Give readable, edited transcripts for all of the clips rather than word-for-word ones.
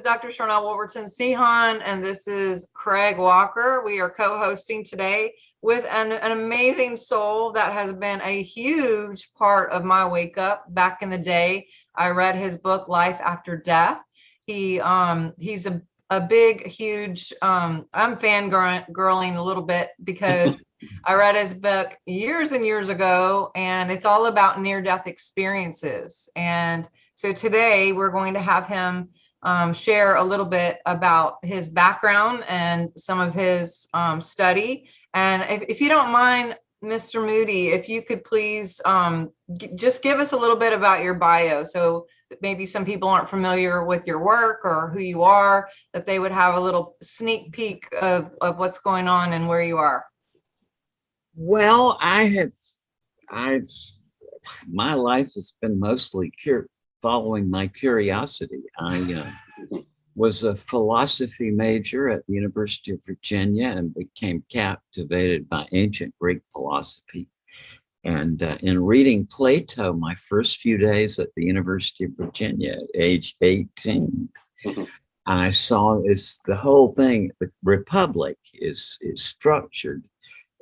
Dr. Sharnael Wolverton-Sehan, and this is Craig Walker. We are co-hosting today with an amazing soul that has been a huge part of my wake up back in the day. I read his book, Life After Death. He's a big, huge, I'm fangirling a little bit because I read his book years and years ago, and it's all about near-death experiences. And so today we're going to have him share a little bit about his background and some of his study. And if you don't mind, Mr. Moody, if you could please just give us a little bit about your bio, so that maybe some people aren't familiar with your work or who you are, that they would have a little sneak peek of what's going on and where you are. Well, my life has been mostly following my curiosity. I was a philosophy major at the University of Virginia and became captivated by ancient Greek philosophy. And in reading Plato, my first few days at the University of Virginia at age 18, I saw the whole thing, the Republic is structured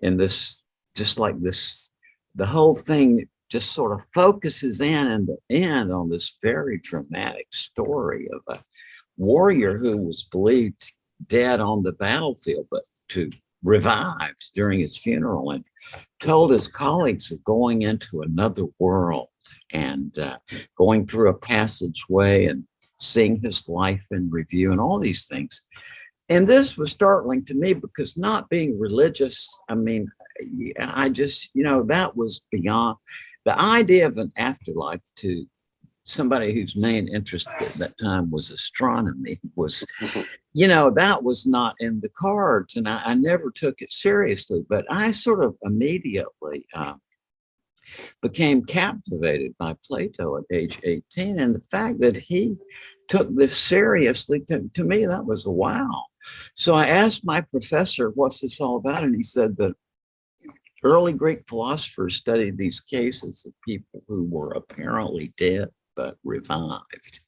in this, just like this, the whole thing just sort of focuses in and the end on this very dramatic story of a warrior who was believed dead on the battlefield, but revived during his funeral, and told his colleagues of going into another world and going through a passageway and seeing his life in review and all these things. And this was startling to me because, not being religious, I mean, I just, that was beyond the idea of an afterlife. To somebody whose main interest at that time was astronomy, was, that was not in the cards, and I never took it seriously. But I sort of immediately became captivated by Plato at age 18, and the fact that he took this seriously, to me, that was a wow. So I asked my professor, what's this all about? And he said that early Greek philosophers studied these cases of people who were apparently dead but revived.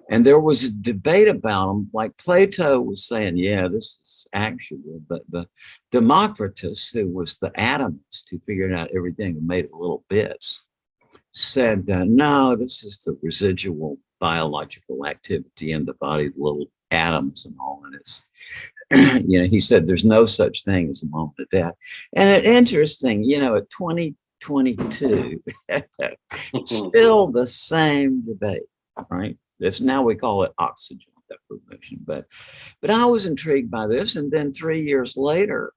And there was a debate about them. Like Plato was saying, yeah, this is actual, but the Democritus, who was the atomist who figured out everything and made it little bits, said, no, this is the residual biological activity in the body, the little atoms and all. And it's, he said there's no such thing as a moment of death. And it's interesting, at 2022, still the same debate, right? Now we call it oxygen deprivation, but I was intrigued by this. And then 3 years later,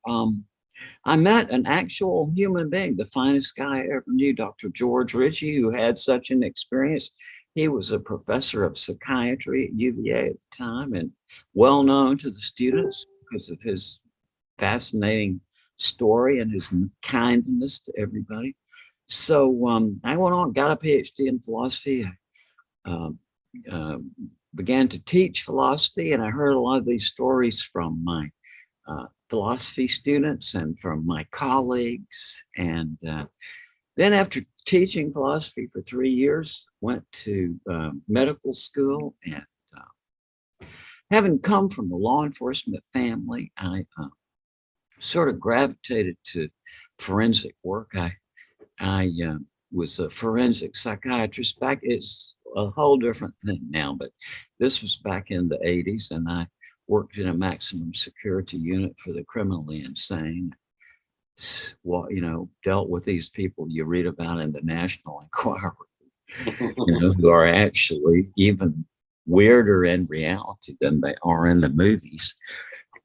I met an actual human being, the finest guy I ever knew, Dr. George Ritchie, who had such an experience. He was a professor of psychiatry at UVA at the time, and well known to the students because of his fascinating story and his kindness to everybody. So I went on, got a PhD in philosophy, began to teach philosophy, and I heard a lot of these stories from my philosophy students and from my colleagues. And then after teaching philosophy for 3 years, went to medical school, and having come from a law enforcement family, I sort of gravitated to forensic work. I was a forensic psychiatrist back. It's a whole different thing now, but this was back in the 80s, and I worked in a maximum security unit for the criminally insane. Well, dealt with these people you read about in the National Enquirer, who are actually even weirder in reality than they are in the movies.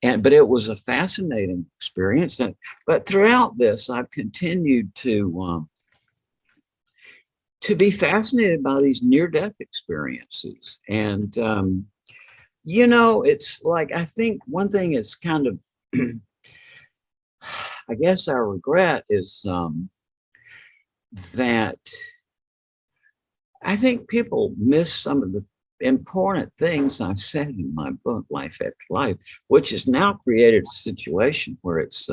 But it was a fascinating experience. But throughout this, I've continued to be fascinated by these near-death experiences. And, it's like, I think one thing is kind of, I guess I regret is that I think people miss some of the important things I've said in my book, Life After Life, which has now created a situation where it's,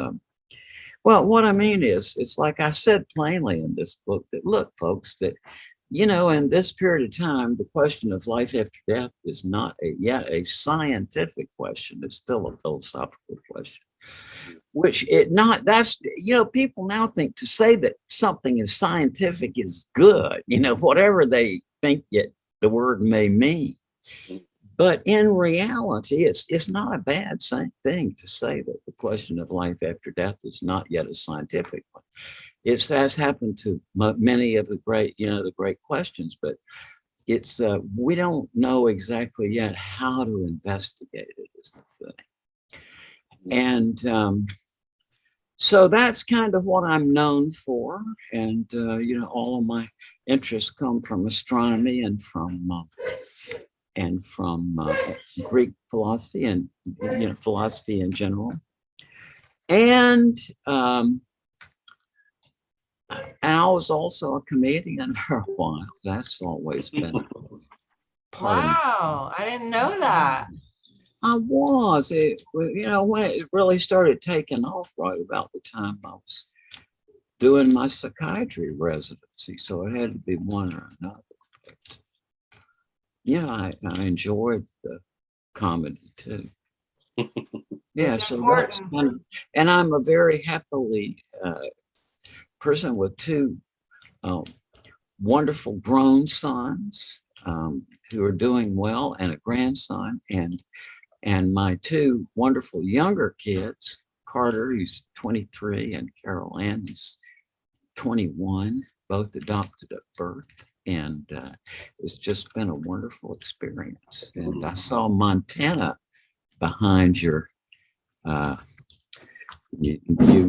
well, what I mean is, it's like I said plainly in this book that, look, folks, that in this period of time, the question of life after death is not yet a scientific question. It's still a philosophical question, which people now think to say that something is scientific is good, whatever they think the word may mean. But in reality, it's not a bad thing to say that the question of life after death is not yet a scientific one. It has happened to many of the great questions, but we don't know exactly yet how to investigate it is the thing. And so that's kind of what I'm known for. And, all of my interests come from astronomy and from Greek philosophy and, philosophy in general. And I was also a comedian for a while. That's always been part of Wow, I didn't know that. I was. When it really started taking off, right about the time I was doing my psychiatry residency. So it had to be one or another. I enjoyed the comedy too. Yeah, It's so that's important. kind of, and I'm a very happily person with two wonderful grown sons who are doing well, and a grandson, and my two wonderful younger kids, Carter, who's 23, and Carol Ann, who's 21, both adopted at birth. And it's just been a wonderful experience. And I saw Montana behind you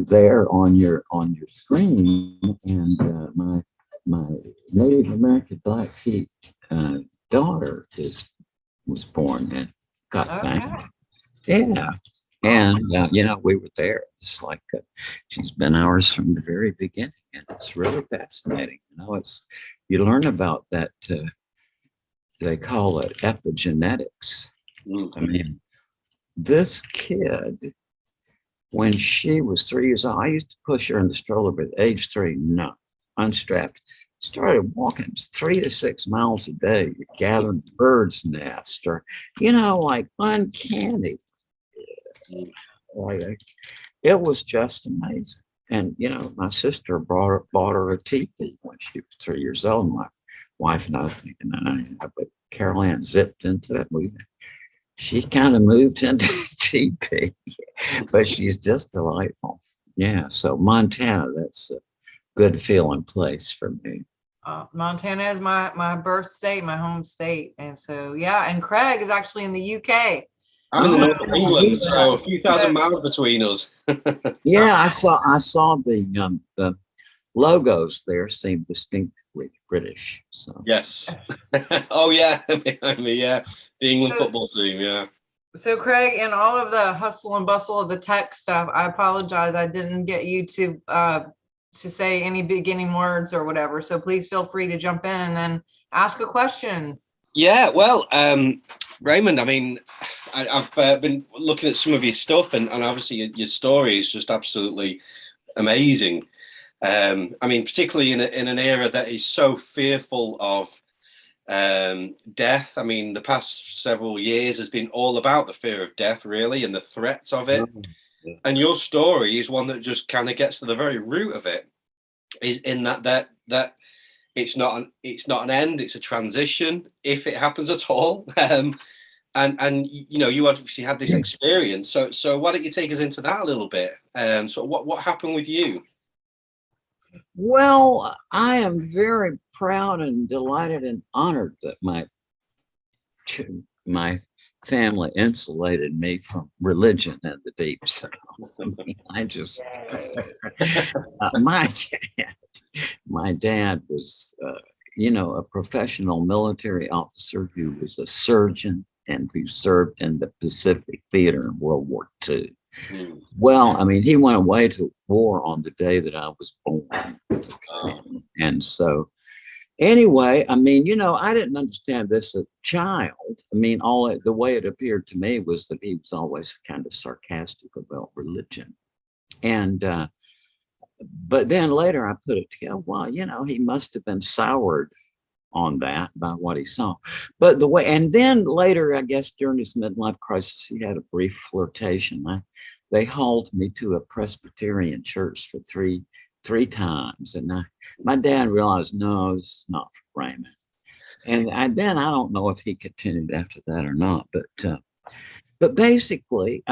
there on your screen, and my Native American Blackfeet daughter was born and got back. Yeah. And we were there. It's like she's been ours from the very beginning, and it's really fascinating. You learn about that. They call it epigenetics. I mean, this kid, when she was 3 years old, I used to push her in the stroller, but at age 3, no, unstrapped. Started walking 3 to 6 miles a day, gathering birds' nests, or, like uncanny. It was just amazing. And, my sister bought her a teepee when she was 3 years old. My wife and I was thinking, but Carol Ann zipped into it. She kind of moved into the teepee, but she's just delightful. Yeah. So Montana, that's a good feeling place for me. Montana is my birth state, my home state. And so, yeah. And Craig is actually in the UK. I'm in the north of England, so a few thousand miles between us. Yeah, I saw the logos there seem distinctly British. So yes. Oh yeah, behind me, yeah. The England football team, yeah. So Craig, in all of the hustle and bustle of the tech stuff, I apologize. I didn't get you to say any beginning words or whatever. So please feel free to jump in and then ask a question. Yeah, well, Raymond, I mean, I've been looking at some of your stuff, and obviously your story is just absolutely amazing. I mean, particularly in an era that is so fearful of death. I mean, the past several years has been all about the fear of death, really, and the threats of it. And your story is one that just kind of gets to the very root of it. Is in that it's not an end; it's a transition, if it happens at all. And you obviously had this experience. So why don't you take us into that a little bit? So what happened with you? Well, I am very proud and delighted and honored that my family insulated me from religion and the deep south. I mean, my dad was, a professional military officer who was a surgeon and who served in the Pacific Theater in World War II. Well, I mean, he went away to war on the day that I was born. And so anyway, I mean, I didn't understand this as a child. I mean, the way it appeared to me was that he was always kind of sarcastic about religion. And, but then later I put it together, well, he must have been soured on that by what he saw. But the way, and then later, I guess during his midlife crisis, he had a brief flirtation. They hauled me to a Presbyterian church for three times. And my dad realized, no, this is not for Raymond. And then I don't know if he continued after that or not, but basically,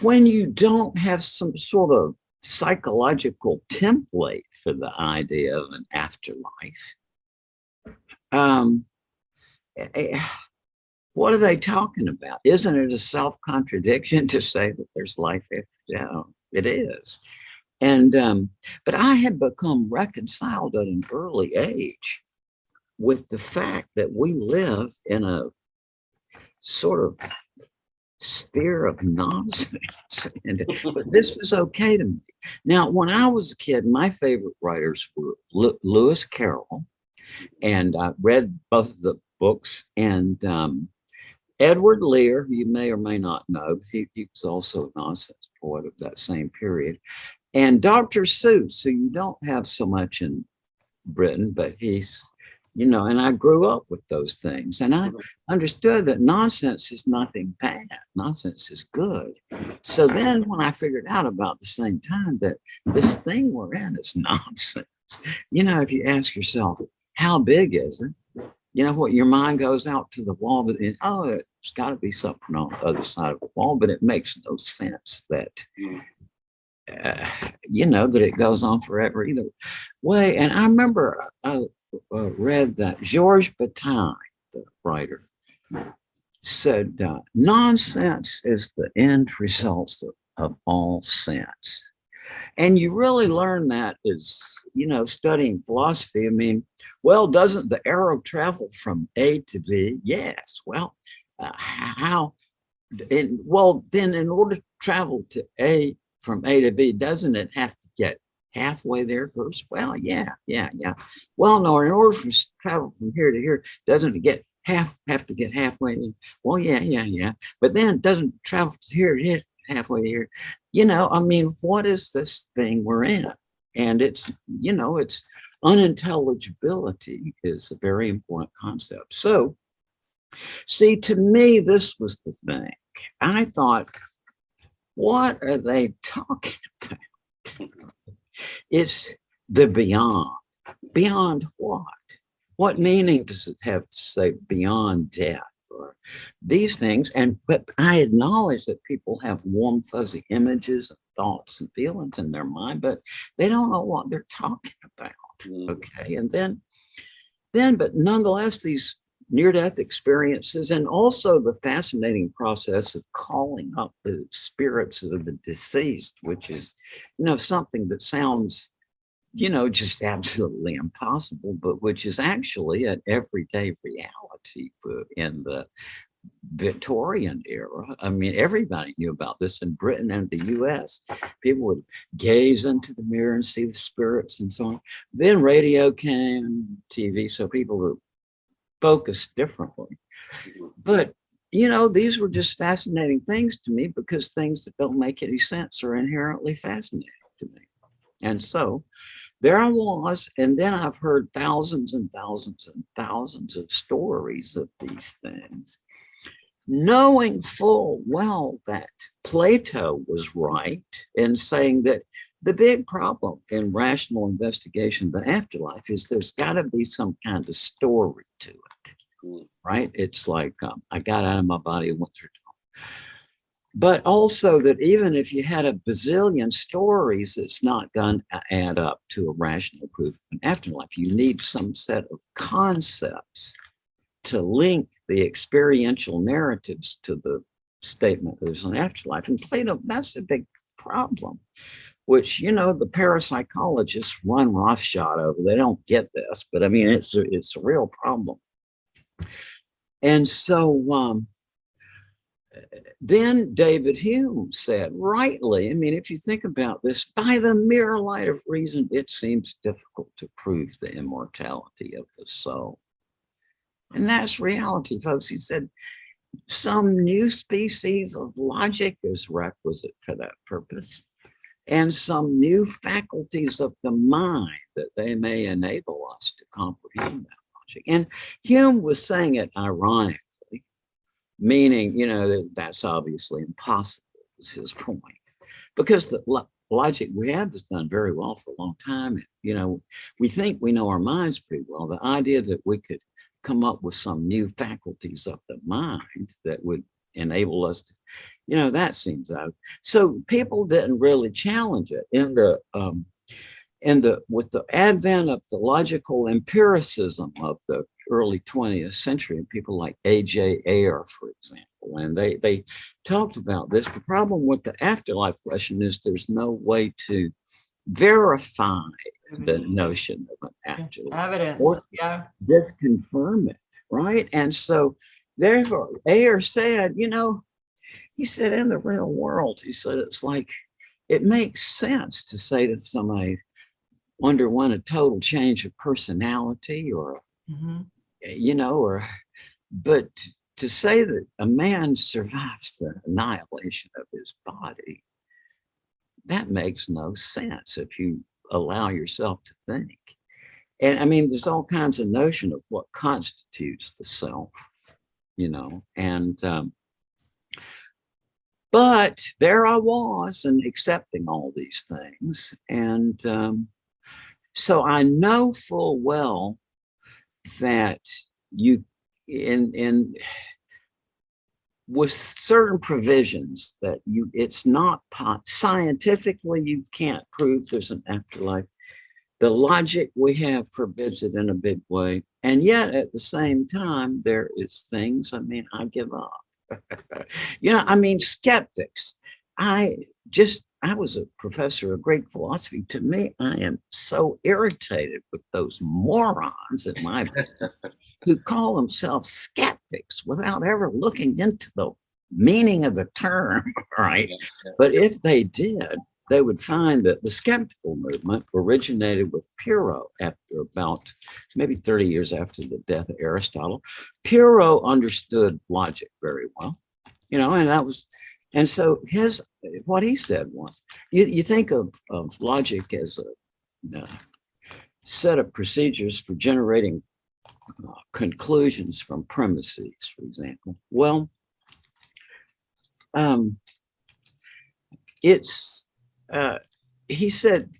when you don't have some sort of psychological template for the idea of an afterlife, what are they talking about? Isn't it a self-contradiction to say that there's life after death? It is. And but I had become reconciled at an early age with the fact that we live in a sort of sphere of nonsense. But this was okay to me. Now, when I was a kid, my favorite writers were Lewis Carroll, and I read both of the books, and Edward Lear, who you may or may not know, he was also a nonsense poet of that same period, and Dr. Seuss, who you don't have so much in Britain, but he's, and I grew up with those things, and I understood that nonsense is nothing bad. Nonsense is good. So then when I figured out about the same time that this thing we're in is nonsense, if you ask yourself, how big is it? What, your mind goes out to the wall, but it's got to be something on the other side of the wall, but it makes no sense that, that it goes on forever either way. And I remember I read that Georges Bataille, the writer, said, nonsense is the end results of all sense. And you really learn that as, studying philosophy. I mean, well, doesn't the arrow travel from A to B? Yes. Well, how? Well, then in order to travel to from A to B, doesn't it have to get halfway there first? Well, yeah. Well, no, in order to travel from here to here, doesn't it have to get halfway in? Well, yeah. But then doesn't travel to here, halfway here. What is this thing we're in? And it's unintelligibility is a very important concept. So, see, to me, this was the thing. I thought, what are they talking about? It's the beyond. Beyond what? What meaning does it have to say beyond death or these things? But I acknowledge that people have warm, fuzzy images and thoughts and feelings in their mind, but they don't know what they're talking about. Okay. And then, but nonetheless, these near-death experiences, and also the fascinating process of calling up the spirits of the deceased, which is, something that sounds, just absolutely impossible, but which is actually an everyday reality in the Victorian era. I mean, everybody knew about this in Britain and the US. People would gaze into the mirror and see the spirits and so on. Then radio came, TV, so people were focused differently. But, these were just fascinating things to me because things that don't make any sense are inherently fascinating to me. And so there I was, and then I've heard thousands and thousands and thousands of stories of these things, knowing full well that Plato was right in saying that the big problem in rational investigation of the afterlife is there's got to be some kind of story to it, right? It's like I got out of my body and went through time. But also that even if you had a bazillion stories, it's not going to add up to a rational proof of an afterlife. You need some set of concepts to link the experiential narratives to the statement there's an afterlife. And Plato, that's a big problem, which, the parapsychologists run roughshod over. They don't get this, but I mean, it's a real problem. And so then David Hume said, rightly, I mean, if you think about this, by the mere light of reason, it seems difficult to prove the immortality of the soul. And that's reality, folks. He said, some new species of logic is requisite for that purpose. and some new faculties of the mind that they may enable us to comprehend that logic. And Hume was saying it ironically, meaning, you know, that's obviously impossible, is his point. Because the logic we have has done very well for a long time. And, you know, we think we know our minds pretty well. The idea that we could come up with some new faculties of the mind that would enable us to, you know, that seems out. So people didn't really challenge it with the advent of the logical empiricism of the early 20th century, people like A.J. Ayer, for example, and they talked about this. The problem with the afterlife question is there's no way to verify the notion of an afterlife. Evidence, or yeah. just confirm it, right? And so therefore, Ayer said, you know, he said, in the real world, he said, it's like, it makes sense to say to somebody underwent a total change of personality or, you know, but to say that a man survives the annihilation of his body, that makes no sense if you allow yourself to think. And I mean, there's all kinds of notion of what constitutes the self, you know, and but there I was and accepting all these things. And so I know full well that you, in with certain provisions that it's not scientifically, you can't prove there's an afterlife. The logic we have forbids it in a big way. And yet at the same time, there is things, I mean, I give up. You know, I mean, skeptics. I was a professor of Greek philosophy. To me, I am so irritated with those morons in my book who call themselves skeptics without ever looking into the meaning of the term, right? But if they did, they would find that the skeptical movement originated with Pyrrho after about maybe 30 years after the death of Aristotle. Pyrrho understood logic very well, you know, and so what he said was, you think of logic as a set of procedures for generating conclusions from premises, for example. Well, he said,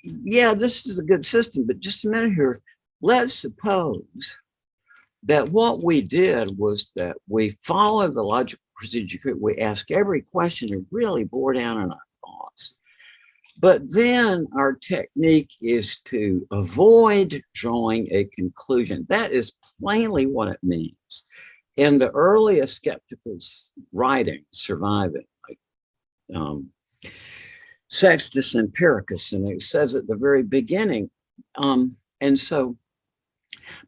yeah, this is a good system, but just a minute here. Let's suppose that what we did was that we followed the logical procedure. We ask every question and really bore down on our thoughts. But then our technique is to avoid drawing a conclusion. That is plainly what it means. In the earliest skeptical writing surviving, like Sextus Empiricus, and it says at the very beginning, and so,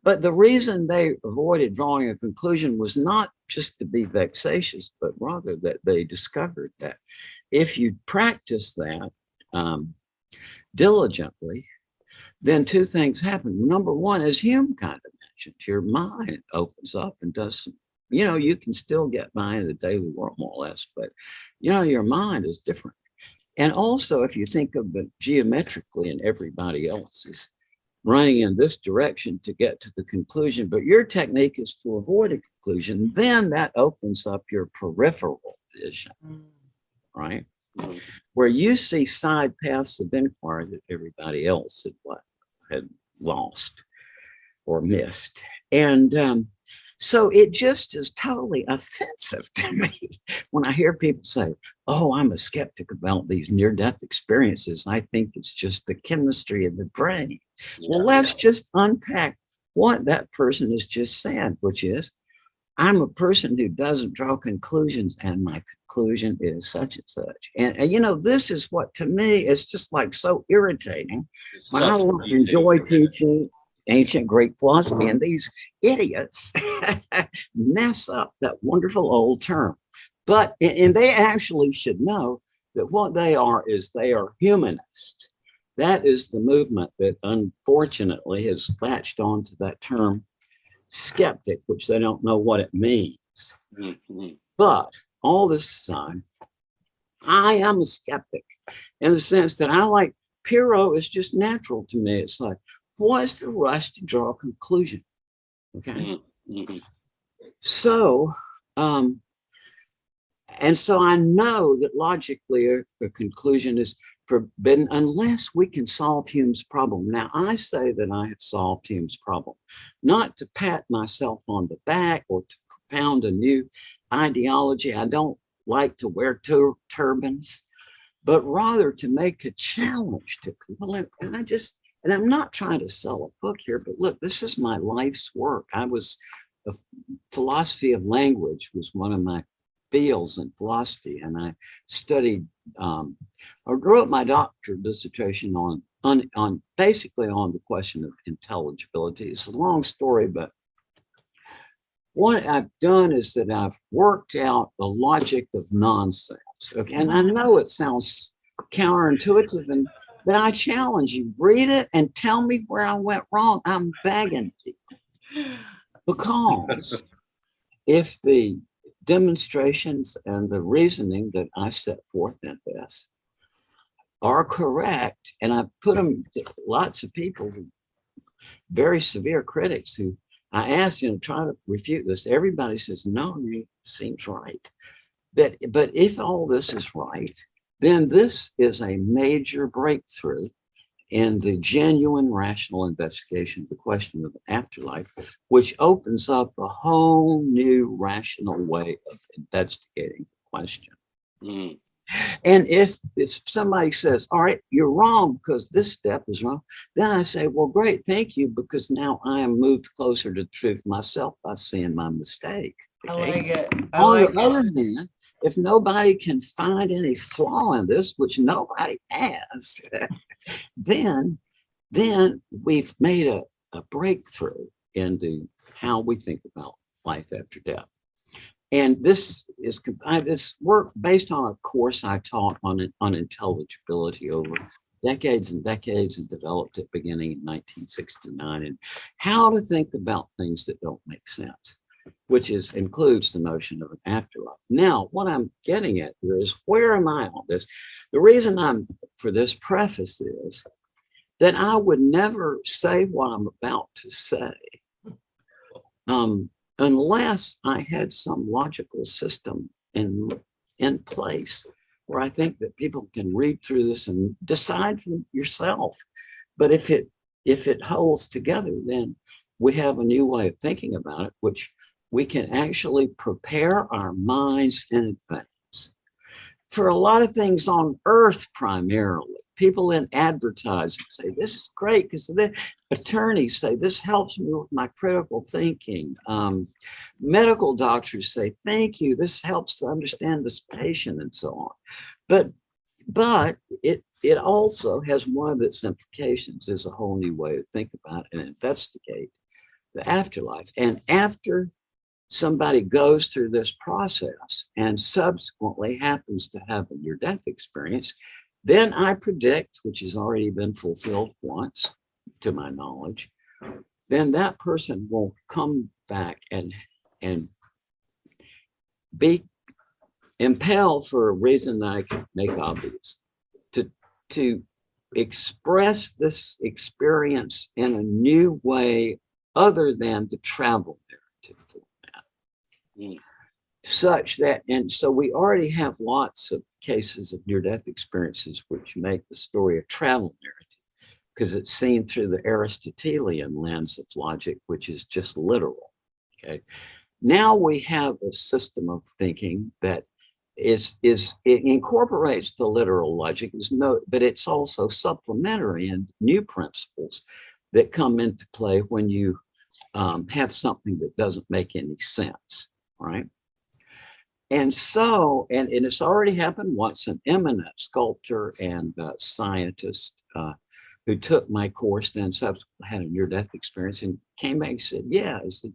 but the reason they avoided drawing a conclusion was not just to be vexatious, but rather that they discovered that if you practice that diligently, then two things happen. Number one, as Hume kind of mentioned, your mind opens up and does some, you know, you can still get by in the daily world more or less, but you know, your mind is different. And also, if you think of it geometrically and everybody else is running in this direction to get to the conclusion, but your technique is to avoid a conclusion, then that opens up your peripheral vision, right? Where you see side paths of inquiry that everybody else had lost or missed. And so it just is totally offensive to me when I hear people say, oh, I'm a skeptic about these near-death experiences. I think it's just the chemistry of the brain. Well, let's just unpack what that person has just said, which is, I'm a person who doesn't draw conclusions, and my conclusion is such and such. And you know, this is what to me is just like so irritating when I enjoy teaching ancient Greek philosophy, and these idiots mess up that wonderful old term. But and they actually should know that what they are is they are humanists. That is the movement that unfortunately has latched on to that term skeptic, which they don't know what it means. But all this aside, I am a skeptic in the sense that I like Pyrrho is just natural to me. It's like, what's the rush to draw a conclusion? Okay. Mm-hmm. So, and so I know that logically a conclusion is forbidden unless we can solve Hume's problem. Now, I say that I have solved Hume's problem, not to pat myself on the back or to propound a new ideology. I don't like to wear turbans, but rather to make a challenge to, well, and I'm not trying to sell a book here, but look, this is my life's work. A philosophy of language was one of my fields in philosophy, and I studied, I wrote my doctorate dissertation on basically on the question of intelligibility. It's a long story, but what I've done is that I've worked out the logic of nonsense. Okay, and I know it sounds counterintuitive, but I challenge you, read it and tell me where I went wrong. I'm begging you. Because if the demonstrations and the reasoning that I set forth in this are correct, and I've put them, lots of people, very severe critics who I asked, try to refute this. Everybody says, no, it seems right. But if all this is right, then this is a major breakthrough in the genuine rational investigation of the question of the afterlife, which opens up a whole new rational way of investigating the question. Mm. And if somebody says, all right, you're wrong because this step is wrong, then I say, well, great, thank you, because now I am moved closer to the truth myself by seeing my mistake. Okay? I like it. On the other hand, if nobody can find any flaw in this, which nobody has, then we've made a breakthrough into how we think about life after death. And this is this work based on a course I taught on intelligibility over decades and decades, and developed it beginning in 1969, and how to think about things that don't make sense, which includes the notion of an afterlife. Now, what I'm getting at here is, where am I on this? The reason I'm for this preface is that I would never say what I'm about to say unless I had some logical system in place where I think that people can read through this and decide for yourself. But if it holds together, then we have a new way of thinking about it, which we can actually prepare our minds in advance for a lot of things on Earth primarily. People in advertising say, this is great, because the attorneys say, this helps me with my critical thinking. Medical doctors say, thank you, this helps to understand this patient, and so on. But it also has one of its implications is a whole new way to think about and investigate the afterlife. And after somebody goes through this process and subsequently happens to have a near-death experience, then I predict, which has already been fulfilled once, to my knowledge, then that person will come back and be impelled, for a reason that I can make obvious, to express this experience in a new way other than the travel narrative format. Mm. Such that, and so we already have lots of cases of near-death experiences which make the story a travel narrative, because it's seen through the Aristotelian lens of logic, which is just literal. Okay, now we have a system of thinking that it incorporates the literal logic, but it's also supplementary and new principles that come into play when you have something that doesn't make any sense, right? And so, and it's already happened once. An eminent sculptor and scientist who took my course then subsequently had a near-death experience and came back and said, yeah, he said,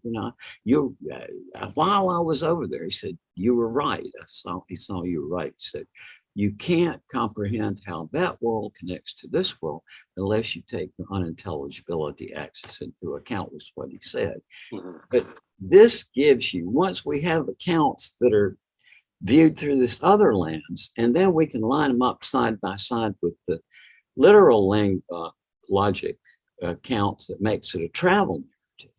while I was over there, he said, you were right. He saw you were right. He said, you can't comprehend how that world connects to this world unless you take the unintelligibility axis into account, was what he said. Mm-hmm. But this gives you, once we have accounts that are viewed through this other lens, and then we can line them up side by side with the literal logic accounts that makes it a travel narrative.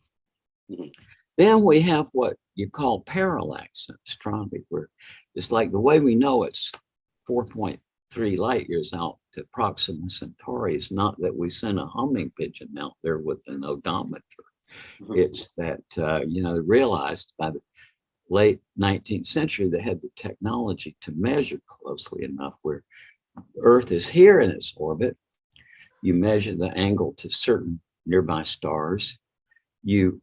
Mm-hmm. Then we have what you call parallax astronomy, where it's like the way we know it's 4.3 light years out to Proxima Centauri is not that we sent a homing pigeon out there with an odometer. Mm-hmm. It's that, they realized by the late 19th century, they had the technology to measure closely enough where Earth is here in its orbit. You measure the angle to certain nearby stars. You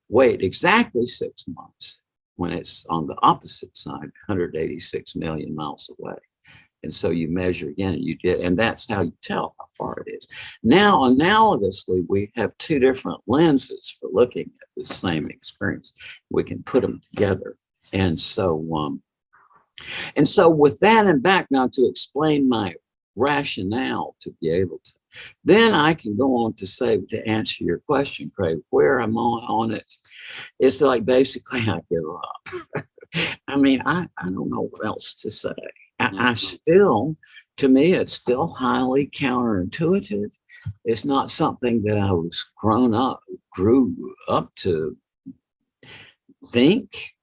wait exactly 6 months when it's on the opposite side, 186 million miles away. And so you measure again, and that's how you tell how far it is. Now, analogously, we have two different lenses for looking at the same experience. We can put them together. And so with that in back now to explain my rationale to be able to, then I can go on to say, to answer your question, Craig, where I'm on it. It's like basically I give up. I mean, I don't know what else to say. I still, to me, it's still highly counterintuitive. It's not something that I was grew up to think.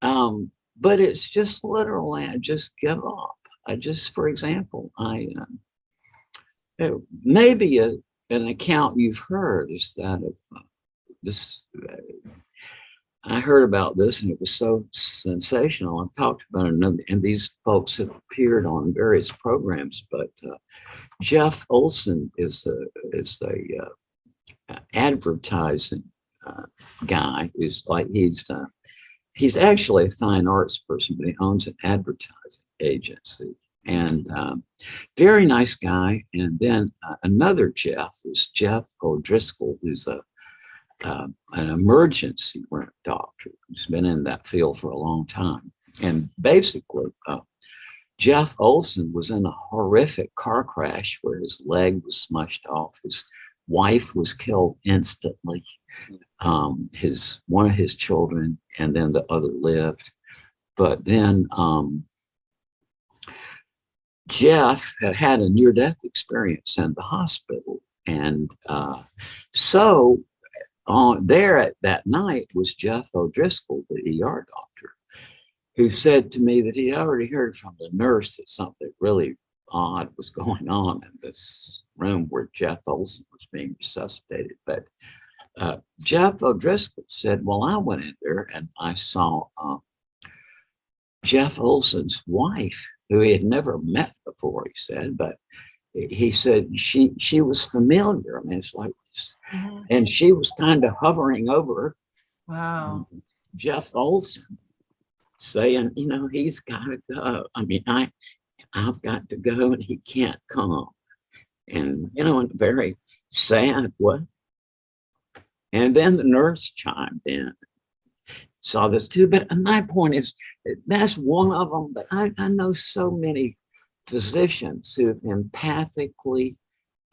But it's just literally, I just give up. For example, maybe an account you've heard is that of this. I heard about this and it was so sensational. I've talked about it, and these folks have appeared on various programs. But Jeff Olson is a advertising guy who's like he's actually a fine arts person, but he owns an advertising agency, and very nice guy. And then another Jeff is Jeff Gordriskal, who's an emergency room doctor who's been in that field for a long time. And basically, Jeff Olson was in a horrific car crash where his leg was smushed off. His wife was killed instantly. One of his children, and then the other lived. But then Jeff had a near-death experience in the hospital, and so there at that night was Jeff O'Driscoll, the ER doctor, who said to me that he already heard from the nurse that something really odd was going on in this room where Jeff Olson was being resuscitated. But Jeff O'Driscoll said, well, I went in there and I saw Jeff Olson's wife, who he had never met before, he said, but he said she was familiar. I mean, it's like, and she was kind of hovering over Jeff Olson, saying, he's got to go. I mean, I've got to go and he can't come. And, in a very sad way. And then the nurse chimed in, saw this too. But my point is, that's one of them. But I know so many physicians who've empathically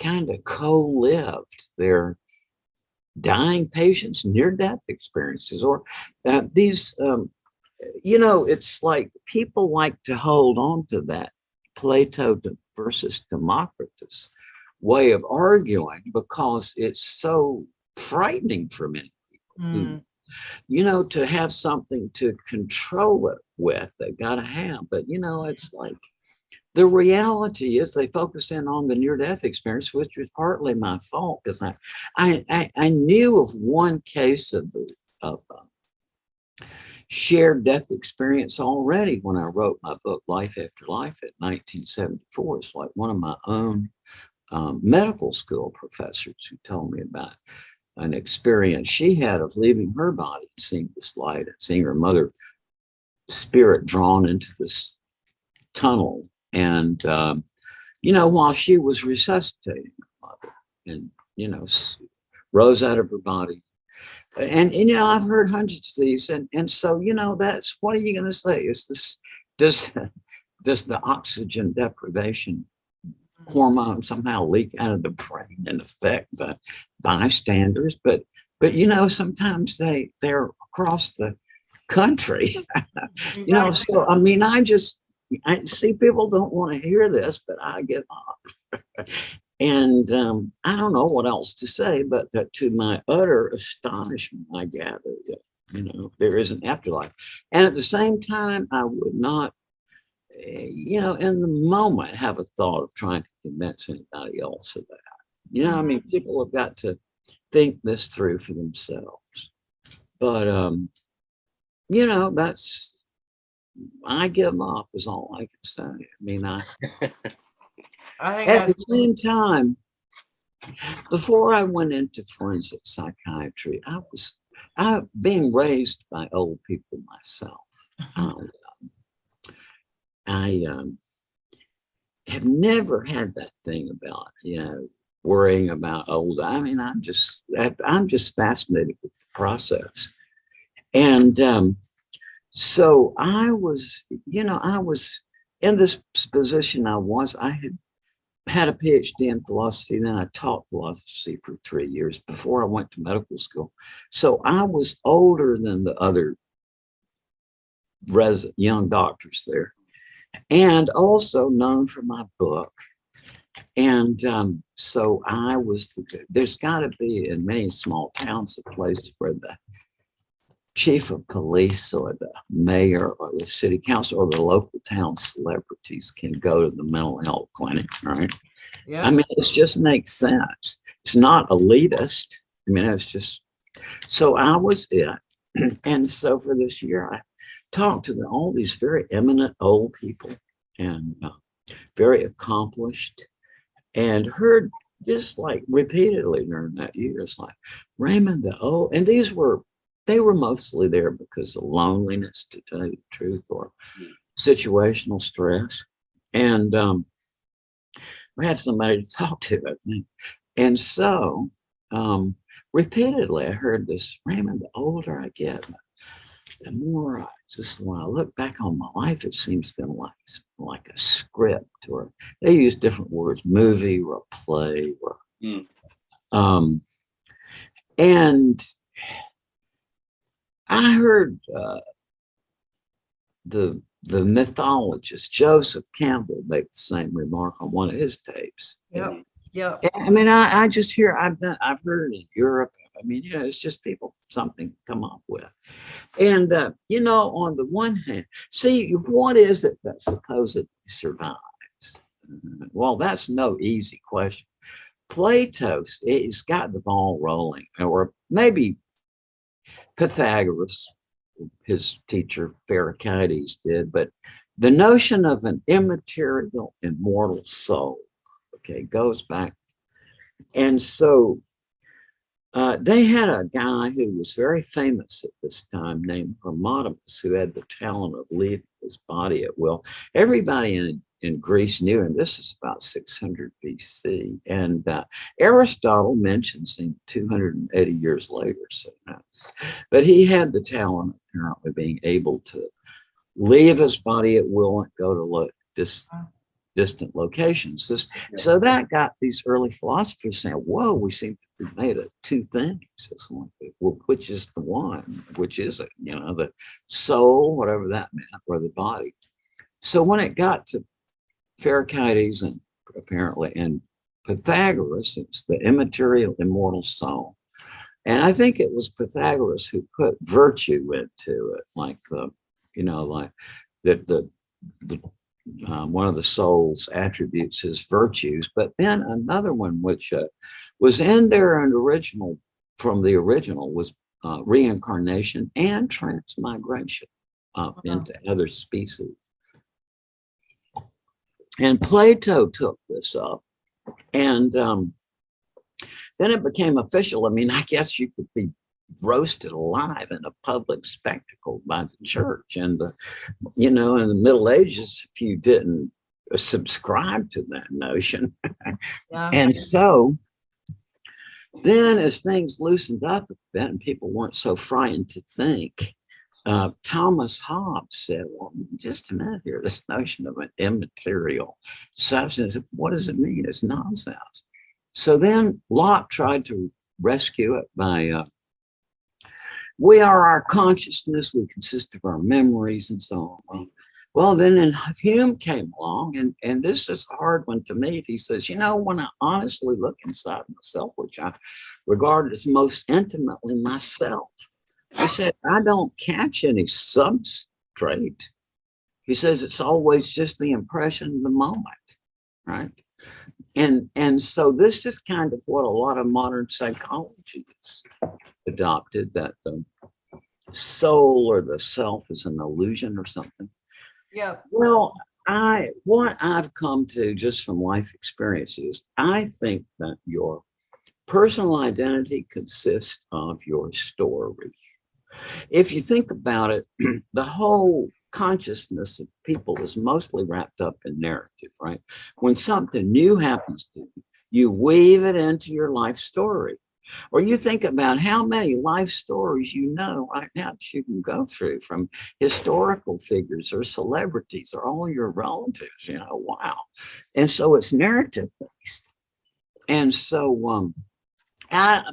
kind of co-lived their dying patients' near-death experiences, or these, it's like people like to hold on to that Plato versus Democritus way of arguing because it's so frightening for many people. To have something to control it with, they got to have. But, it's like, the reality is they focus in on the near-death experience, which was partly my fault, because I knew of one case of shared death experience already when I wrote my book, Life After Life, in 1974. It's like one of my own medical school professors who told me about an experience she had of leaving her body and seeing this light and seeing her mother spirit drawn into this tunnel. And, while she was resuscitating her mother and, rose out of her body. And I've heard hundreds of these. And so, that's, what are you going to say? Is this, does the oxygen deprivation hormone somehow leak out of the brain and affect the bystanders? But sometimes they're across the country. You know, so I mean, I see people don't want to hear this, but I give up. And I don't know what else to say, but that to my utter astonishment, I gather that, you know, there is an afterlife. And at the same time, I would not, you know, in the moment have a thought of trying to convince anybody else of that. You know, I mean, people have got to think this through for themselves. But, you know, I give up is all I can say. I mean, I think at the same time, before I went into forensic psychiatry, I being raised by old people myself. I have never had that thing about, you know, worrying about old. I mean, I'm just fascinated with the process. And so I was, you know, I was in this position. I had a PhD in philosophy, then I taught philosophy for 3 years before I went to medical school. So I was older than the other young doctors there, and also known for my book. And so there's got to be in many small towns a place where the chief of police or the mayor or the city council or the local town celebrities can go to the mental health clinic, right? Yeah. I mean, it just makes sense. It's not elitist. I mean, it's just, so I was it. And so for this year, I talked to all these very eminent old people and very accomplished, and heard just like repeatedly during that year, it's like, Raymond, and they were mostly there because of loneliness, to tell you the truth, or situational stress. And we had somebody to talk to, I think. And so repeatedly I heard this, Raymond, the older I get, the more when I look back on my life, it seems to be like a script, or they use different words, movie or a play, or and I heard the mythologist Joseph Campbell make the same remark on one of his tapes. Yep. Yeah. I mean, I just hear, I've heard it in Europe. I mean, you know, it's just people, something come up with. And, you know, on the one hand, see, what is it that supposedly survives? Well, that's no easy question. Plato, he's got the ball rolling, or maybe Pythagoras, his teacher Parallax did, but the notion of an immaterial, immortal soul, okay, goes back. And so they had a guy who was very famous at this time named Hermotimus, who had the talent of leaving his body at will. Everybody in Greece knew him. This is about 600 BC. And Aristotle mentions him 280 years later. So, but he had the talent, apparently, being able to leave his body at will and go to distant locations. So that got these early philosophers saying, whoa, we seem to be made of two things. It's like, well, which is the one? Which is it? You know, the soul, whatever that meant, or the body. So when it got to Parallax and apparently and Pythagoras, it's the immaterial, immortal soul. And I think it was Pythagoras who put virtue into it, like you know, like that one of the soul's attributes is virtues, but then another one which was in there and from the original was reincarnation and transmigration into other species. And Plato took this up, and then it became official. I mean, I guess you could be roasted alive in a public spectacle by the church. And, you know, in the Middle Ages, if you didn't subscribe to that notion. Yeah. And so then as things loosened up a bit and people weren't so frightened to think, Thomas Hobbes said, well, just a minute here, this notion of an immaterial substance, what does it mean? It's nonsense. So then Locke tried to rescue it by we are our consciousness, we consist of our memories and so on. Well, then Hume came along, and this is a hard one to meet. He says, you know, when I honestly look inside myself, which I regard as most intimately myself, he said, I don't catch any substrate. He says, it's always just the impression of the moment, right? And so this is kind of what a lot of modern psychology has adopted, that the soul or the self is an illusion or something. Yep. Well, what I've come to just from life experiences, I think that your personal identity consists of your story. If you think about it, the whole consciousness of people is mostly wrapped up in narrative, right? When something new happens to you, you weave it into your life story. Or you think about how many life stories you know right now that you can go through from historical figures or celebrities or all your relatives, you know, wow. And so it's narrative based. And so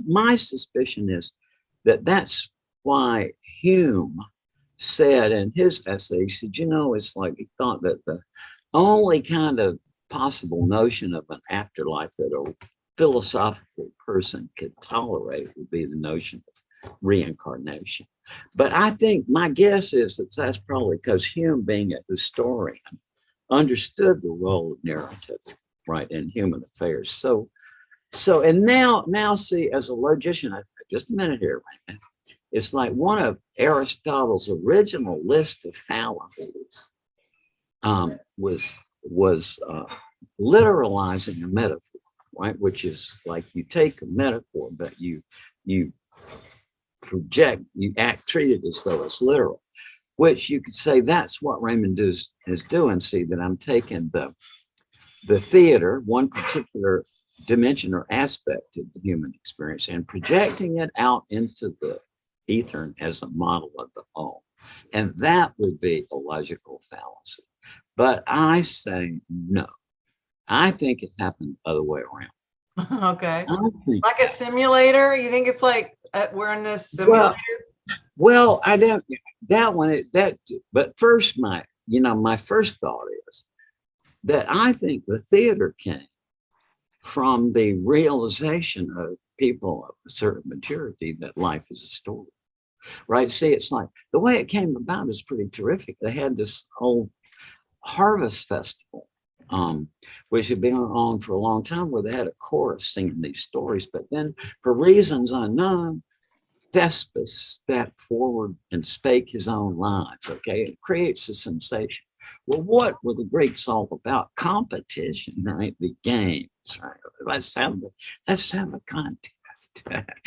my suspicion is that that's why Hume said in his essay, he said, you know, it's like he thought that the only kind of possible notion of an afterlife that a philosophical person could tolerate would be the notion of reincarnation. But I think my guess is that that's probably because Hume, being a historian, understood the role of narrative, right, in human affairs. So and now see, as a logician, just a minute here, right? It's like one of Aristotle's original list of fallacies was literalizing a metaphor, right? Which is like you take a metaphor, but you project, you treat it as though it's literal, which you could say that's what Raymond is doing. See, that I'm taking the theater, one particular dimension or aspect of the human experience, and projecting it out into the ether as a model of the whole. And that would be a logical fallacy. But I say no. I think it happened the other way around. Okay. Like a simulator? You think it's like we're in this simulator? Well, I don't, that one, but first my first thought is that I think the theater came from the realization of people of a certain maturity that life is a story. Right? See, it's like the way it came about is pretty terrific. They had this whole harvest festival, which had been on for a long time, where they had a chorus singing these stories. But then, for reasons unknown, Thespis stepped forward and spake his own lines. Okay, it creates a sensation. Well, what were the Greeks all about? Competition, right? The games, right? Let's have a contest.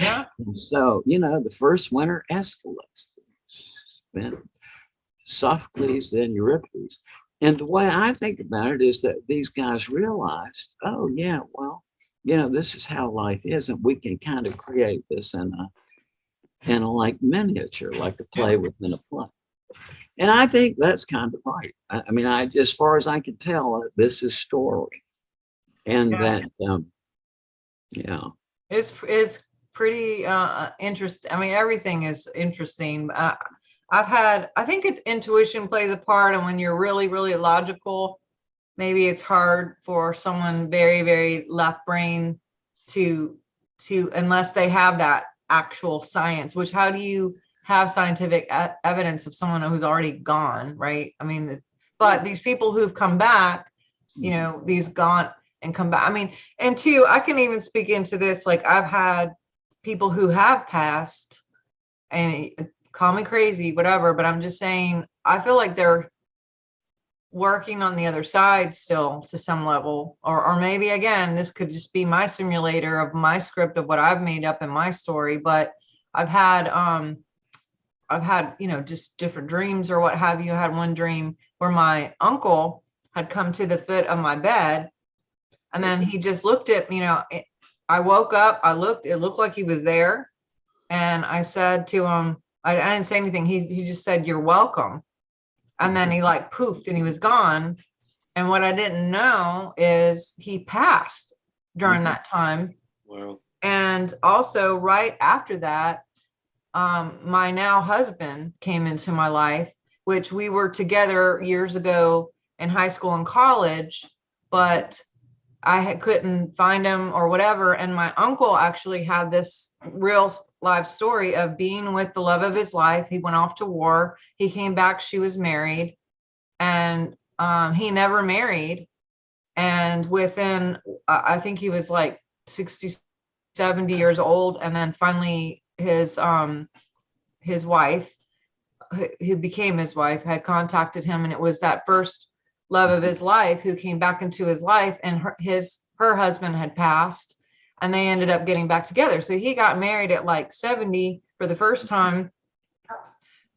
Yeah. So, you know, the first winner, Aeschylus, then Sophocles, then Euripides. And the way I think about it is that these guys realized, oh yeah, well, you know, this is how life is, and we can kind of create this in a like miniature, like a play within a play. And I think that's kind of right. I mean, as far as I can tell, this is story, and that, yeah, it's pretty interesting. I mean, everything is interesting. I think intuition plays a part, and when you're really, really logical, maybe it's hard for someone very, very left brain to unless they have that actual science. Which, how do you have scientific evidence of someone who's already gone, right? I mean, but these people who've come back, you know, these gone and come back. I mean, and two, I can even speak into this. Like, I've had people who have passed, and call me crazy, whatever, but I'm just saying, I feel like they're working on the other side still to some level, or maybe again, this could just be my simulator of my script of what I've made up in my story. But I've had, you know, just different dreams or what have you. I had one dream where my uncle had come to the foot of my bed, and then he just looked at me, you know, I woke up, it looked like he was there. And I said to him, I didn't say anything. He just said, "You're welcome." And then he like poofed and he was gone. And what I didn't know is he passed during that time. Wow. And also right after that, my now husband came into my life, which we were together years ago in high school and college, but couldn't find him or whatever. And my uncle actually had this real live story of being with the love of his life. He went off to war. He came back. She was married, and he never married. And within, I think he was like 60, 70 years old. And then finally his wife, who became his wife, had contacted him. And it was that first love of his life who came back into his life, and her husband had passed, and they ended up getting back together. So he got married at like 70 for the first time.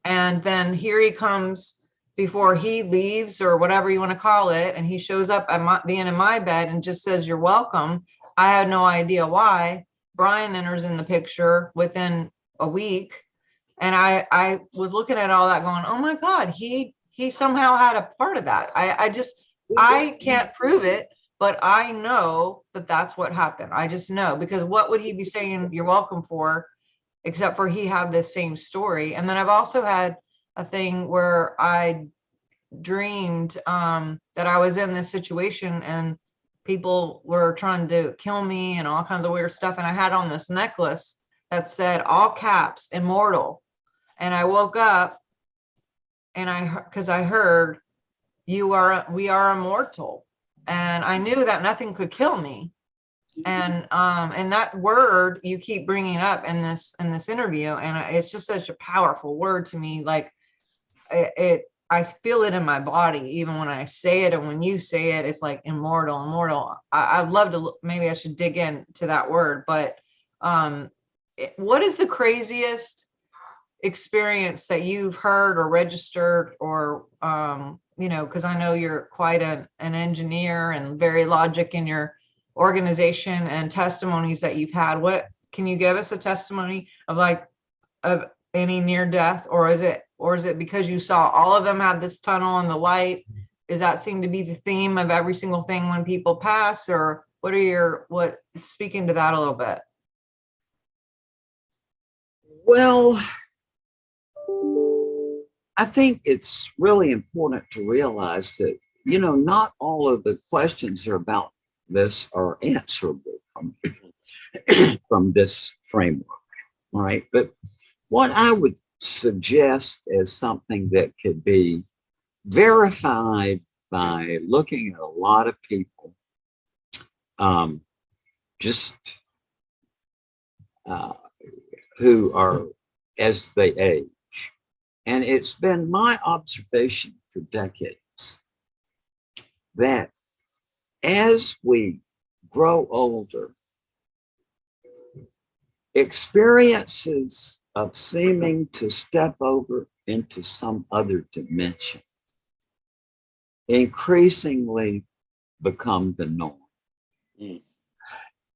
And then here he comes before he leaves, or whatever you want to call it. And he shows up at the end of my bed and just says, "You're welcome." I had no idea why. Brian enters in the picture within a week. And I was looking at all that going, oh my God, he somehow had a part of that. I can't prove it, but I know that that's what happened. I just know, because what would he be saying "you're welcome" for, except for he had this same story. And then I've also had a thing where I dreamed that I was in this situation and people were trying to kill me and all kinds of weird stuff. And I had on this necklace that said, all caps, "immortal." And I woke up and because I heard, we are immortal. And I knew that nothing could kill me. And that word you keep bringing up in this interview, and it's just such a powerful word to me. Like I feel it in my body, even when I say it, and when you say it, it's like immortal. I'd love to, maybe I should dig into that word, but what is the craziest experience that you've heard or registered, or because I know you're quite an engineer and very logic in your organization, and testimonies that you've had? What can you give us a testimony of any near death, or is it because you saw all of them had this tunnel and the light? Does that seem to be the theme of every single thing when people pass, or speaking to that a little bit? Well, I think it's really important to realize that, not all of the questions are about this are answerable from this framework, right? But what I would suggest as something that could be verified by looking at a lot of people, who are, as they age. And it's been my observation for decades that as we grow older, experiences of seeming to step over into some other dimension increasingly become the norm. Mm.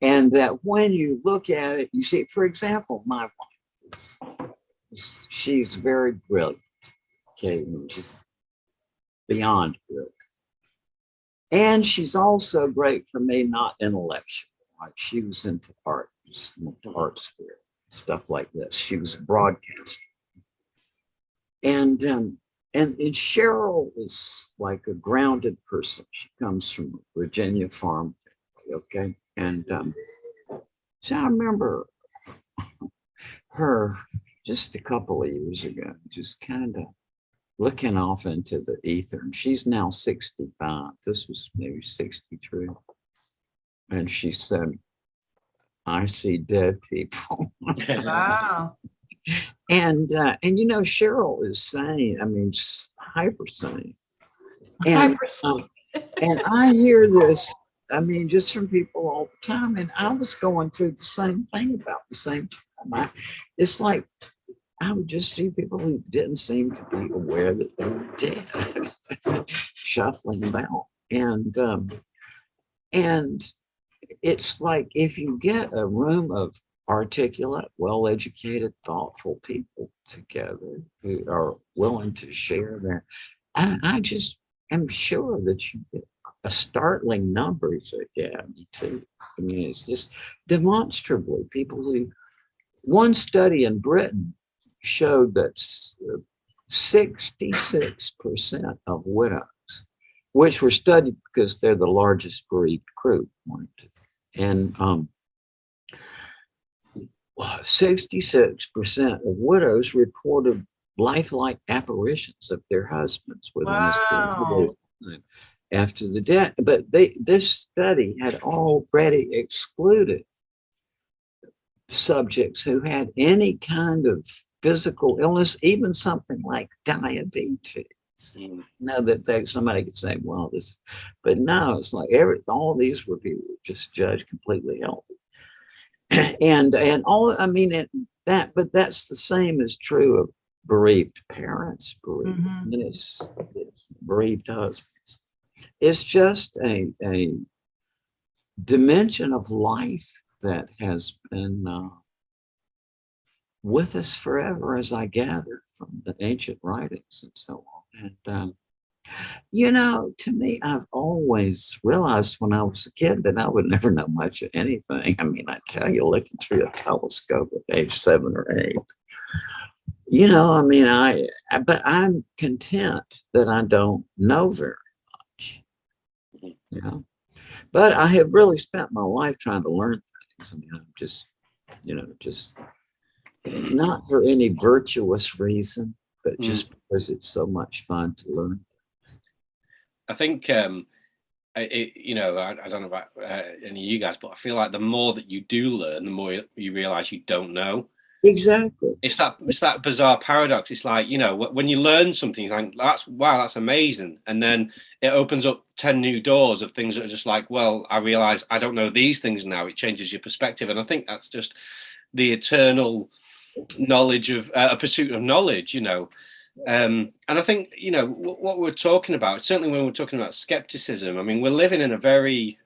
And that when you look at it, you see, for example, my wife, she's very brilliant, okay, just beyond brilliant. And she's also great for me, not intellectual. Like she was into art, art school, stuff like this. She was a broadcaster. And Cheryl is like a grounded person. She comes from a Virginia farm family, okay? And so I remember her just a couple of years ago, just kind of looking off into the ether. And she's now 65. This was maybe 63. And she said, "I see dead people." Wow. And Cheryl is sane. I mean, just hyper sane. And and I hear this, I mean, just from people all the time. And I was going through the same thing about the same time. It's like I would just see people who didn't seem to be aware that they were dead, shuffling about. And it's like if you get a room of articulate, well-educated, thoughtful people together who are willing to share their, I just am sure that you get a startling numbers. Yeah, me too. I mean, it's just demonstrably people who, one study in Britain showed that 66% of widows, which were studied because they're the largest bereaved group, and 66% of widows reported lifelike apparitions of their husbands within a Wow. time after the death. But this study had already excluded subjects who had any kind of physical illness, even something like diabetes. Now that somebody could say, well, this, but no, it's like all these were people just judged completely healthy. And all, I mean, but that's the same is true of bereaved parents, bereaved it's bereaved husbands. It's just a dimension of life that has been with us forever, as I gather from the ancient writings and so on. And you know, to me, I've always realized when I was a kid that I would never know much of anything. I mean, I tell you, looking through a telescope at age 7 or 8, you know, I mean, but I'm content that I don't know very much, you know. But I have really spent my life trying to learn things. I mean, I'm just, you know, just not for any virtuous reason, but just because it's so much fun to learn. I think, you know, I don't know about any of you guys, but I feel like the more that you do learn, the more you realize you don't know. Exactly. It's that bizarre paradox. It's like, you know, when you learn something, you think, wow, that's amazing. And then it opens up 10 new doors of things that are just like, well, I realize I don't know these things now. It changes your perspective. And I think that's just the eternal knowledge of a pursuit of knowledge, you know. And I think, you know, what we're talking about, certainly when we're talking about skepticism, I mean, we're living in a very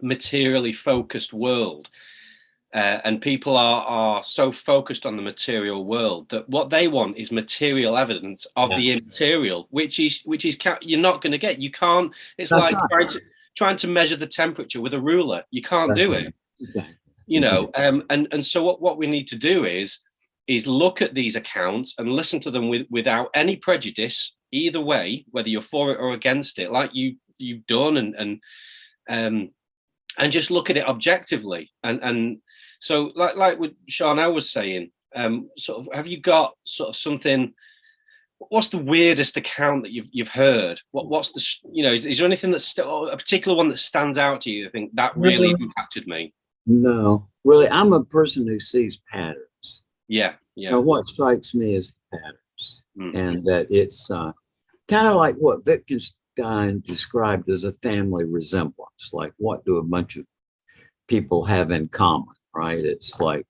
materially focused world. And people are so focused on the material world that what they want is material evidence of the immaterial, which is you're not going to get. You can't. It's like trying to measure the temperature with a ruler. You can't do it. You know. And so what we need to do is look at these accounts and listen to them without any prejudice, either way, whether you're for it or against it, like you've done, and just look at it objectively. And so like what Sharnael was saying, sort of, have you got sort of something? What's the weirdest account that you've heard? What's the, you know, is there anything that's a particular one that stands out to you? I think that really impacted me. No, really, I'm a person who sees patterns. Yeah. Now, what strikes me is the patterns, and that it's kind of like what Wittgenstein described as a family resemblance. Like, what do a bunch of people have in common, right? It's like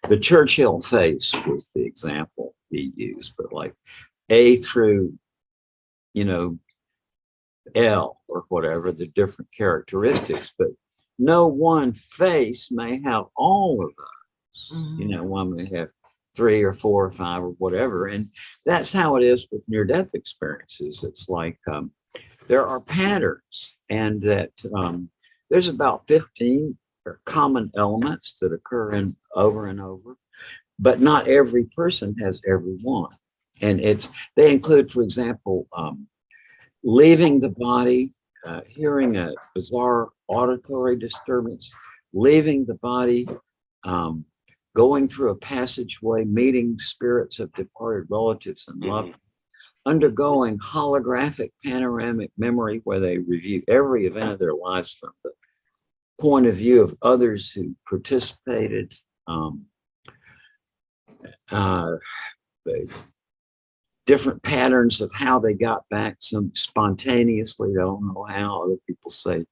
the Churchill face was the example he used, but like A through, you know, L or whatever, the different characteristics, but no one face may have all of those. You know, one may have 3 or 4 or 5 or whatever. And that's how it is with near-death experiences. It's like there are patterns, and that there's about 15 common elements that occur over and over, but not every person has every one. And they include, for example, leaving the body, hearing a bizarre auditory disturbance, leaving the body, going through a passageway, meeting spirits of departed relatives and loved, undergoing holographic panoramic memory, where they review every event of their lives from the point of view of others who participated, different patterns of how they got back, some spontaneously, they don't know how. Other people say,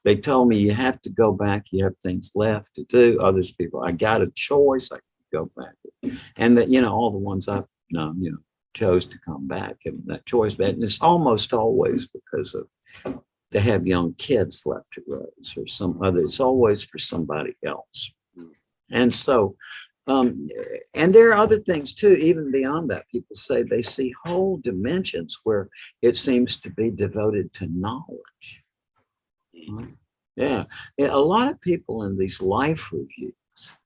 they told me you have to go back, you have things left to do. Others people, I got a choice, I can go back. And that, you know, all the ones I've known, you know, chose to come back, and that choice, and it's almost always because of, to have young kids left to raise or some other, it's always for somebody else. And so, and there are other things too, even beyond that. People say they see whole dimensions where it seems to be devoted to knowledge. Yeah, a lot of people in these life reviews,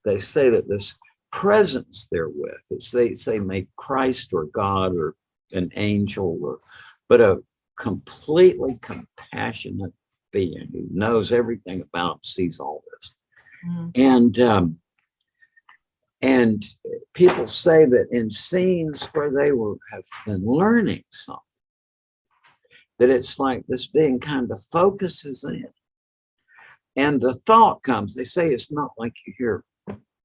they say that this presence they're with. It's they say make Christ or God or an angel, or but a completely compassionate being who knows everything about him, sees all this. And people say that in scenes where they have been learning something, that it's like this being kind of focuses in, and the thought comes. They say it's not like you hear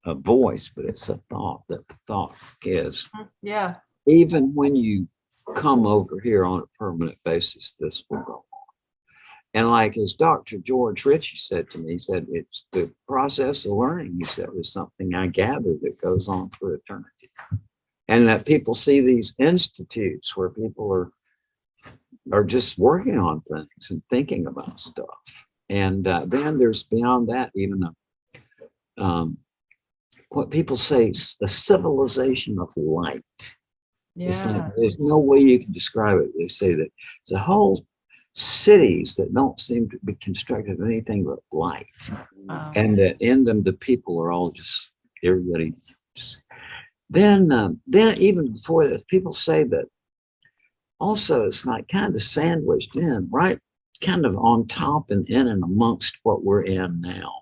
a voice, but it's a thought. That the thought is, Yeah. even when you come over here on a permanent basis, this will go on. And like as Dr. George Ritchie said to me, he said, it's the process of learning, he said, is something I gather that goes on for eternity. And that people see these institutes where people are just working on things and thinking about stuff. And then there's beyond that, even what people say is the civilization of light. Yeah. It's like, there's no way you can describe it. They say that it's a whole cities that don't seem to be constructed of anything but light. Wow. And that in them, the people are all just, everybody. Then even before that, people say that also it's like kind of sandwiched in, right? Kind of on top and in and amongst what we're in now.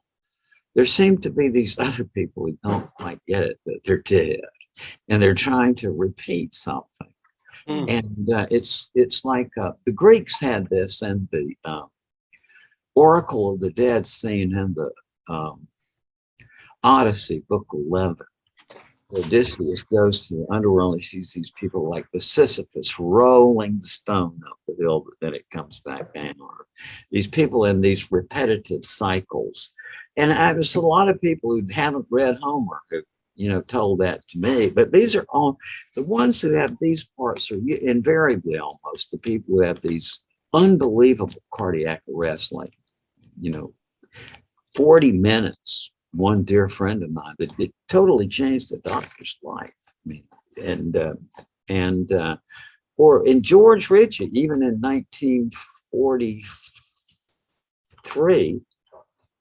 There seem to be these other people who don't quite get it, that they're dead and they're trying to repeat something. And it's like the Greeks had this, and the Oracle of the Dead scene in the Odyssey, book 11. Odysseus goes to the underworld and he sees these people like the Sisyphus rolling the stone up the hill, but then it comes back down. Or these people in these repetitive cycles. And there's a lot of people who haven't read Homer who, told that to me. But these are all the ones who have these parts are invariably almost the people who have these unbelievable cardiac arrests, like, 40 minutes. One dear friend of mine, that it totally changed the doctor's life. I mean, or in George Ritchie, even in 1943,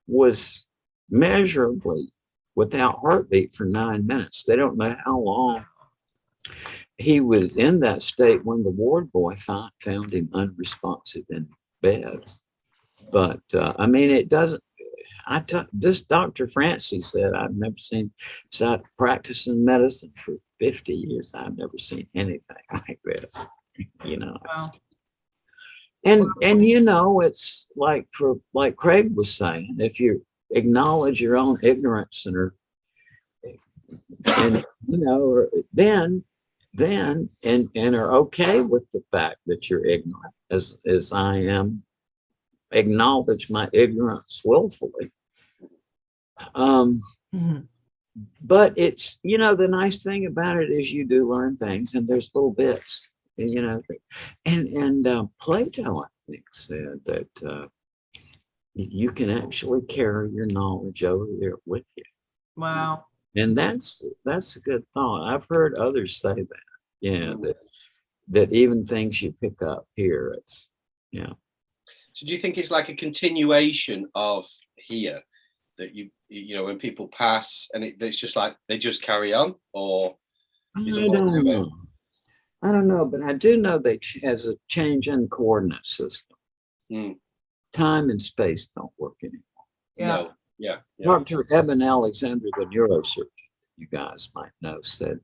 was measurably without heartbeat for 9 minutes. They don't know how long he was in that state when the ward boy found him unresponsive in bed. But I mean, it doesn't. This Dr. Francie said, I've never seen, so practicing medicine for 50 years, I've never seen anything like this, Wow. And it's like like Craig was saying, if you acknowledge your own ignorance and then are okay with the fact that you're ignorant, as I am, acknowledge my ignorance willfully. But it's, the nice thing about it is you do learn things, and there's little bits, and Plato, I think, said that you can actually carry your knowledge over there with you. Wow. And that's a good thought. I've heard others say that, that even things you pick up here, it's, So do you think it's like a continuation of here, that when people pass and it's just like they just carry on, or I don't know. I don't know, but I do know that has a change in coordinate system. Time and space don't work anymore. Yeah. No. Yeah. Dr. Eben Alexander, the neurosurgeon, you guys might know, said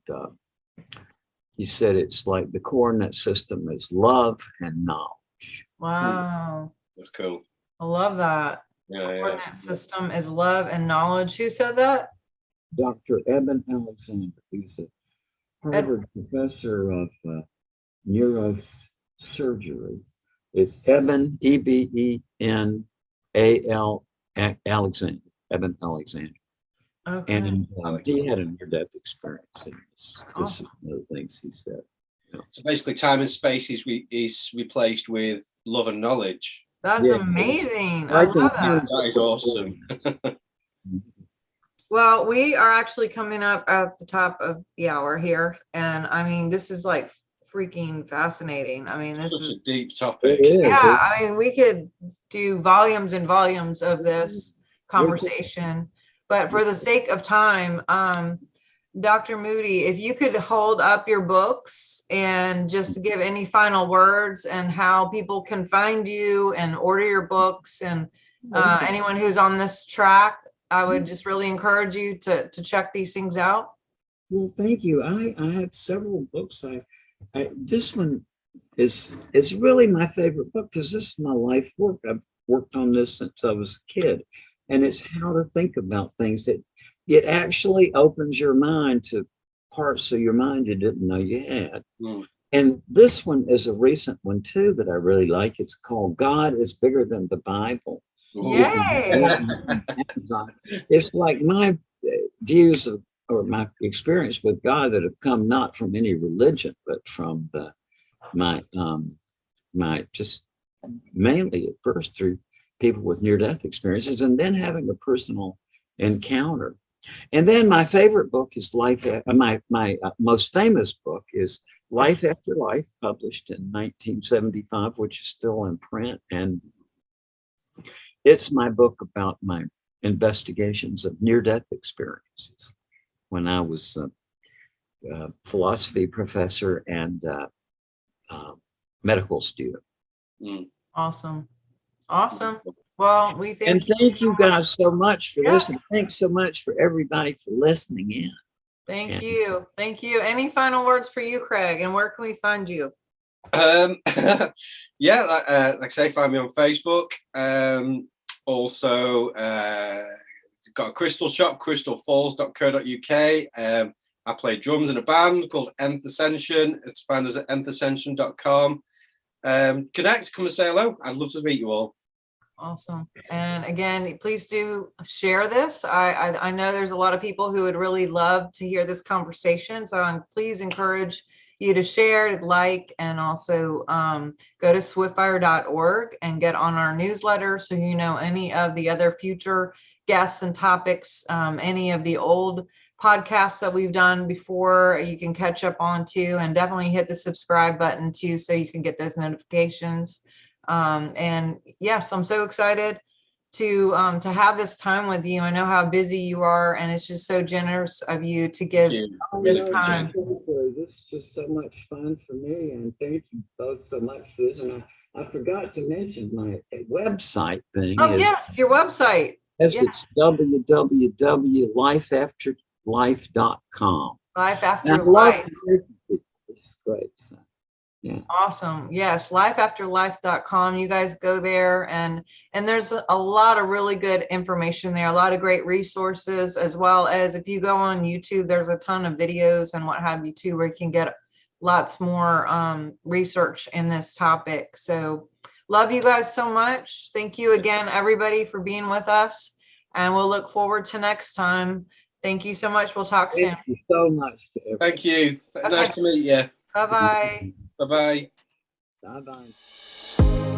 he said it's like the coordinate system is love and knowledge. Wow. That's cool. I love that. Coordinate system is love and knowledge. Who said that? Dr. Eben Alexander. He's a Harvard professor of neurosurgery. It's Eben, Eben, Alexander. Eben Alexander. Okay. And he had a near-death experience. And this Awesome. is one of the things he said. So basically, time and space is replaced with love and knowledge. That's amazing. I love that. That is awesome. Well, we are actually coming up at the top of the hour here. And I mean, this is like freaking fascinating. I mean, this is a deep topic. Yeah, I mean, we could do volumes and volumes of this conversation, but for the sake of time, Dr. Moody, if you could hold up your books and just give any final words and how people can find you and order your books, and anyone who's on this track, I would just really encourage you to check these things out. Well, thank you. I have several books. This one is really my favorite book because this is my life work. I've worked on this since I was a kid, and it's how to think about things. That it actually opens your mind to parts of your mind you didn't know you had. And this one is a recent one too that I really like. It's called God is Bigger Than the Bible. Yay! It's like my views of, or my experience with God that have come not from any religion, but from my just mainly at first through people with near-death experiences, and then having a personal encounter. And then my favorite book is my most famous book is Life After Life, published in 1975, which is still in print. And it's my book about my investigations of near-death experiences when I was a philosophy professor and medical student. Awesome. Awesome. Well, we thank you guys so much for listening. Thanks so much for everybody for listening in. Thank you. Thank you. Any final words for you, Craig? And where can we find you? Yeah, like I say, find me on Facebook. Also, got a crystal shop, crystalfalls.co.uk. I play drums in a band called Nth Ascension. It's found us at nthascension.com. Connect, come and say hello. I'd love to meet you all. Awesome. And again, please do share this. I know there's a lot of people who would really love to hear this conversation. So please encourage you to share, like, and also go to swiftfire.org and get on our newsletter so you know any of the other future guests and topics, any of the old podcasts that we've done before you can catch up on too, and definitely hit the subscribe button too so you can get those notifications. And yes, I'm so excited to have this time with you. I know how busy you are, and it's just so generous of you to give this time. This is just so much fun for me, and thank you both so much for this. And I forgot to mention my website thing. Oh, yes, your website. Yes, it's www.lifeafterlife.com. Life After Life. It's great. Yeah. Awesome. Yes, lifeafterlife.com. You guys go there, and there's a lot of really good information there, a lot of great resources, as well as if you go on YouTube, there's a ton of videos and what have you too, where you can get lots more research in this topic. So love you guys so much. Thank you again, everybody, for being with us, and we'll look forward to next time. Thank you so much. We'll talk soon. Thank you so much. Thank you. Okay. Nice to meet you. Bye-bye. Bye-bye. Bye-bye.